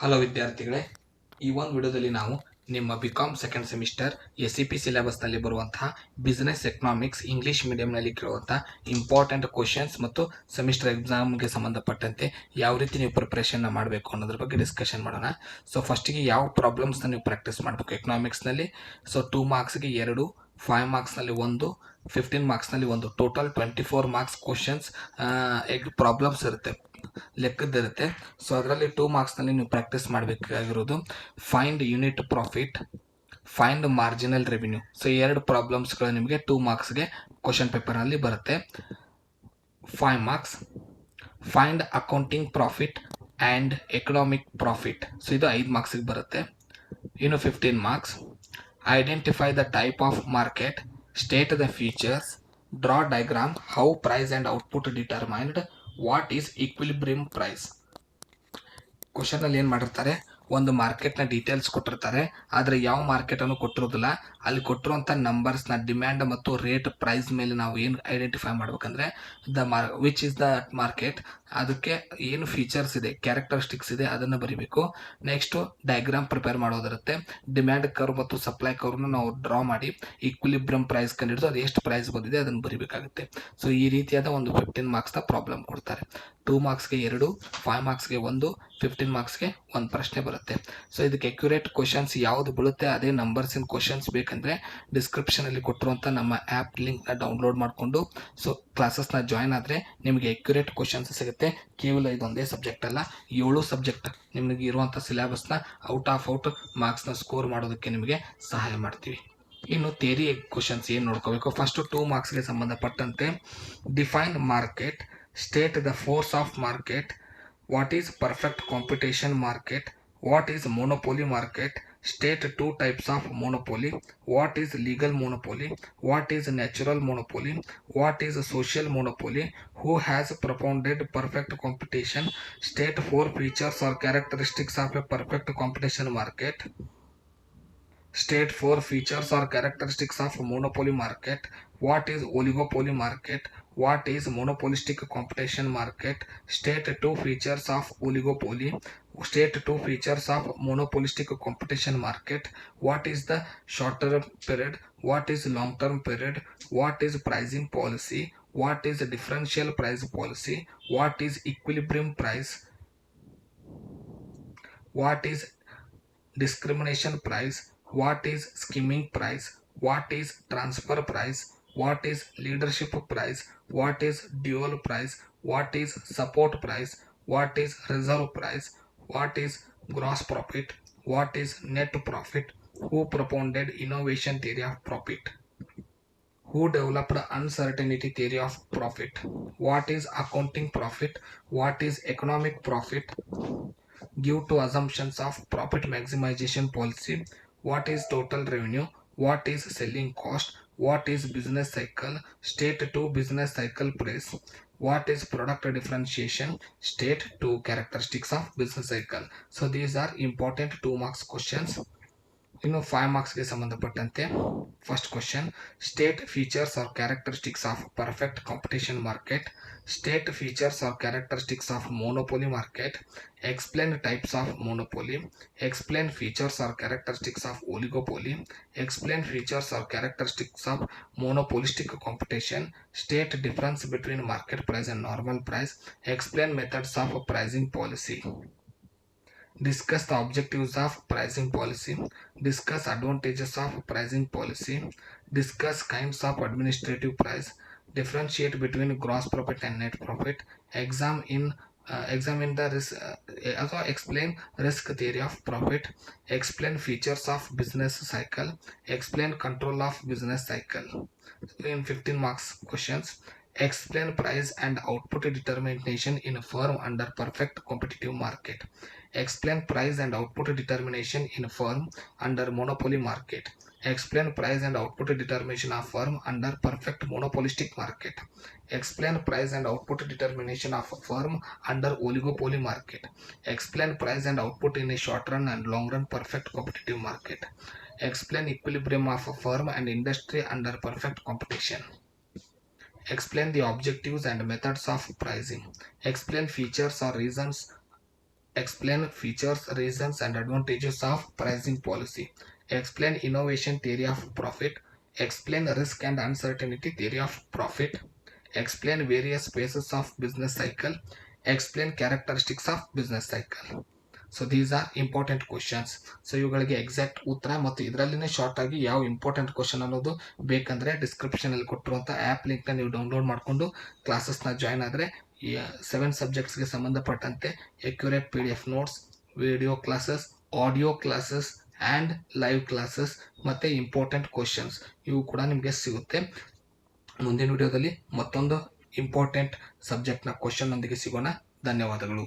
Hello ವಿದ್ಯಾರ್ಥಿಗಳೇ, ಈ ಒಂದು ವಿಡಿಯೋದಲ್ಲಿ ನಾವು ನಿಮ್ಮ ಬಿಕಾಮ್ ಸೆಕೆಂಡ್ ಸೆಮಿಸ್ಟರ್ SCP ಸಿಲೆಬಸ್ನಲ್ಲಿ ಬರುವಂತಹ ಬಿಸ್ನೆಸ್ ಎಕನಾಮಿಕ್ಸ್ ಇಂಗ್ಲಿಷ್ ಮೀಡಿಯಂನಲ್ಲಿ ಕೇಳುವಂತಹ ಇಂಪಾರ್ಟೆಂಟ್ ಕ್ವಶನ್ಸ್ ಮತ್ತು ಸೆಮಿಸ್ಟರ್ ಎಕ್ಸಾಮ್ಗೆ ಸಂಬಂಧಪಟ್ಟಂತೆ ಯಾವ ರೀತಿ ನೀವು ಪ್ರಿಪ್ರೇಷನ್ ಮಾಡಬೇಕು ಅನ್ನೋದ್ರ ಬಗ್ಗೆ ಡಿಸ್ಕಷನ್ ಮಾಡೋಣ. ಸೊ ಫಸ್ಟಿಗೆ ಯಾವ ಪ್ರಾಬ್ಲಮ್ಸ್ನ ನೀವು ಪ್ರಾಕ್ಟೀಸ್ ಮಾಡಬೇಕು ಎಕನಾಮಿಕ್ಸ್ನಲ್ಲಿ. ಸೊ 2 ಮಾರ್ಕ್ಸ್ಗೆ 2, 5 ಮಾರ್ಕ್ಸ್ನಲ್ಲಿ 1, 15 ಮಾರ್ಕ್ಸ್ನಲ್ಲಿ 1, ಟೋಟಲ್ 24 ಮಾರ್ಕ್ಸ್ ಕ್ವಶನ್ಸ್ ಪ್ರಾಬ್ಲಮ್ಸ್ ಇರುತ್ತೆ, ಲೆಕ್ಕದಿರುತ್ತೆ. ಸೊ ಅದರಲ್ಲಿ 2 ಮಾರ್ಕ್ಸ್ನಲ್ಲಿ ನೀವು ಪ್ರಾಕ್ಟೀಸ್ ಮಾಡಬೇಕಾಗಿರೋದು find unit profit, find marginal revenue. So ಈ ಎರಡು ಪ್ರಾಬ್ಲಮ್ಸ್ಗಳು ನಿಮಗೆ 2 ಮಾರ್ಕ್ಸ್ಗೆ ಕ್ವಶನ್ ಪೇಪರಲ್ಲಿ ಬರುತ್ತೆ. 5 marks find accounting profit and economic profit. So ಇದು 5 ಮಾರ್ಕ್ಸಿಗೆ ಬರುತ್ತೆ. ಇನ್ನು 15 marks identify the type of market, state the features, draw diagram how price and output determined, what is equilibrium price. ಕ್ವಶನಲ್ಲಿ ಏನು ಮಾಡಿರ್ತಾರೆ, ಒಂದು ಮಾರ್ಕೆಟ್ನ ಡೀಟೇಲ್ಸ್ ಕೊಟ್ಟಿರ್ತಾರೆ, ಆದರೆ ಯಾವ ಮಾರ್ಕೆಟನ್ನು ಕೊಟ್ಟಿರೋದಿಲ್ಲ. ಅಲ್ಲಿ ಕೊಟ್ಟಿರುವಂಥ ನಂಬರ್ಸ್ನ ಡಿಮ್ಯಾಂಡ್ ಮತ್ತು ರೇಟ್ ಪ್ರೈಸ್ ಮೇಲೆ ನಾವು ಏನು ಐಡೆಂಟಿಫೈ ಮಾಡ್ಬೇಕಂದ್ರೆ ವಿಚ್ ಇಸ್ ದ ಮಾರ್ಕೆಟ್, ಅದಕ್ಕೆ ಏನು ಫೀಚರ್ಸ್ ಇದೆ, ಕ್ಯಾರೆಕ್ಟರಿಸ್ಟಿಕ್ಸ್ ಇದೆ, ಅದನ್ನು ಬರೀಬೇಕು. ನೆಕ್ಸ್ಟು ಡಯಾಗ್ರಾಮ್ ಪ್ರಿಪೇರ್ ಮಾಡೋದಿರುತ್ತೆ. ಡಿಮ್ಯಾಂಡ್ ಕರ್ವ್ ಮತ್ತು ಸಪ್ಲೈ ಕರ್ವ್ನ ನಾವು ಡ್ರಾ ಮಾಡಿ ಈಕ್ವಿಲಿಬ್ರಿಯಂ ಪ್ರೈಸ್ ಕಂಡಿಡಿದು ಅದು ಎಷ್ಟು ಪ್ರೈಸ್ ಬಂದಿದೆ ಅದನ್ನು ಬರೀಬೇಕಾಗುತ್ತೆ. ಸೊ ಈ ರೀತಿಯಾದ ಒಂದು 15 ಮಾರ್ಕ್ಸ್ನ ಪ್ರಾಬ್ಲಮ್ ಕೊಡ್ತಾರೆ. 2 ಮಾರ್ಕ್ಸ್ಗೆ 2, 5 ಮಾರ್ಕ್ಸ್ಗೆ 1, 15 ಮಾರ್ಕ್ಸ್ಗೆ 1 ಪ್ರಶ್ನೆ ಬರುತ್ತೆ. ಸೊ ಇದಕ್ಕೆ ಅಕ್ಯುರೇಟ್ ಕ್ವಶನ್ಸ್ ಯಾವುದು ಬೀಳುತ್ತೆ ಅದೇ ನಂಬರ್ಸಿನ ಕ್ವಶನ್ಸ್ ಬೇಕಂದರೆ ಡಿಸ್ಕ್ರಿಪ್ಷನಲ್ಲಿ ಕೊಟ್ಟಿರುವಂಥ ನಮ್ಮ ಆ್ಯಪ್ ಲಿಂಕ್ನ ಡೌನ್ಲೋಡ್ ಮಾಡಿಕೊಂಡು ಸೊ ಕ್ಲಾಸಸ್ನ ಜಾಯ್ನ್ ಆದರೆ ನಿಮಗೆ ಅಕ್ಯುರೇಟ್ ಕ್ವಶನ್ಸ್ ಸಿಗುತ್ತೆ. ಕೇವಲ ಇದೊಂದೇ ಸಬ್ಜೆಕ್ಟ್ ಅಲ್ಲ, 7 ಸಬ್ಜೆಕ್ಟ್ ನಿಮಗೆ ಇರುವಂಥ ಸಿಲೆಬಸ್ನ ಔಟ್ ಮಾರ್ಕ್ಸ್ನ ಸ್ಕೋರ್ ಮಾಡೋದಕ್ಕೆ ನಿಮಗೆ ಸಹಾಯ ಮಾಡ್ತೀವಿ. ಇನ್ನು ಥಿಯರಿ ಕ್ವಶನ್ಸ್ ಏನು ನೋಡ್ಕೋಬೇಕು, ಫಸ್ಟು 2 ಮಾರ್ಕ್ಸ್ಗೆ ಸಂಬಂಧಪಟ್ಟಂತೆ define market, state the force of market, what is perfect competition market, what is monopoly market, state 2 types of monopoly, what is legal monopoly, what is natural monopoly, what is social monopoly, who has propounded perfect competition, state 4 features or characteristics of a perfect competition market, state 4 features or characteristics of monopoly market, what is oligopoly market, what is monopolistic competition market, state 2 features of oligopoly, state 2 features of monopolistic competition market, what is the short term period, what is long term period, what is pricing policy, what is differential price policy, what is equilibrium price, what is discrimination price, what is skimming price, what is transfer price, what is leadership price, what is dual price, what is support price, what is reserve price, what is gross profit, what is net profit, who propounded innovation theory of profit, who developed uncertainty theory of profit, what is accounting profit, what is economic profit, give to assumptions of profit maximization policy, what is total revenue, what is selling cost, what is business cycle, state 2 business cycle price, what is product differentiation, state 2 characteristics of business cycle. So these are important 2 marks questions. ಇನ್ನು 5 ಮಾರ್ಕ್ಸ್ಗೆ ಸಂಬಂಧಪಟ್ಟಂತೆ first question, state features or characteristics of perfect competition market, state features or characteristics of monopoly market, explain types of monopoly, explain features or characteristics of oligopoly, explain features or characteristics of monopolistic competition, state difference between market price and normal price, explain methods of pricing policy, discuss the objectives of pricing policy, discuss advantages of pricing policy, discuss kinds of administrative price, differentiate between gross profit and net profit, examine the risk, also explain risk theory of profit, explain features of business cycle, explain control of business cycle. In 15 marks questions, explain price and output determination in a firm under perfect competitive market, explain price and output determination in a firm under monopoly market, explain price and output determination of firm under perfect monopolistic market, explain price and output determination of a firm under oligopoly market, explain price and output in a short run and long run perfect competitive market, explain equilibrium of a firm and industry under perfect competition, explain the objectives and methods of pricing, explain features or reasons Explain features, reasons, and advantages of pricing policy. Explain innovation theory of profit. Explain risk and uncertainty theory of profit. Explain various phases of business cycle. Explain characteristics of business cycle. So these are important questions. So ಇವುಗಳಿಗೆ exact ಉತ್ತರ ಮತ್ತು ಇದರಲ್ಲಿನೇ short ಆಗಿ ಯಾವ important question ಅನ್ನೋದು ಬೇಕಂದ್ರೆ description ಅಲ್ಲಿ ಕೊಟ್ಟಿರುವಂಥ app ಲಿಂಕ್ನ ನೀವು ಡೌನ್ಲೋಡ್ ಮಾಡಿಕೊಂಡು ಕ್ಲಾಸಸ್ನ ಜಾಯ್ನ್ ಆದರೆ 7 ಸಬ್ಜೆಕ್ಟ್ಸ್ಗೆ ಸಂಬಂಧಪಟ್ಟಂತೆ accurate PDF notes, video classes, audio classes and live classes ಮತ್ತು ಇಂಪಾರ್ಟೆಂಟ್ ಕ್ವಶನ್ಸ್ ಇವು ಕೂಡ ನಿಮಗೆ ಸಿಗುತ್ತೆ. ಮುಂದಿನ ವಿಡಿಯೋದಲ್ಲಿ ಮತ್ತೊಂದು ಇಂಪಾರ್ಟೆಂಟ್ ಸಬ್ಜೆಕ್ಟ್ನ ಕ್ವಶನ್ ಒಂದಿಗೆ ಸಿಗೋಣ. ಧನ್ಯವಾದಗಳು.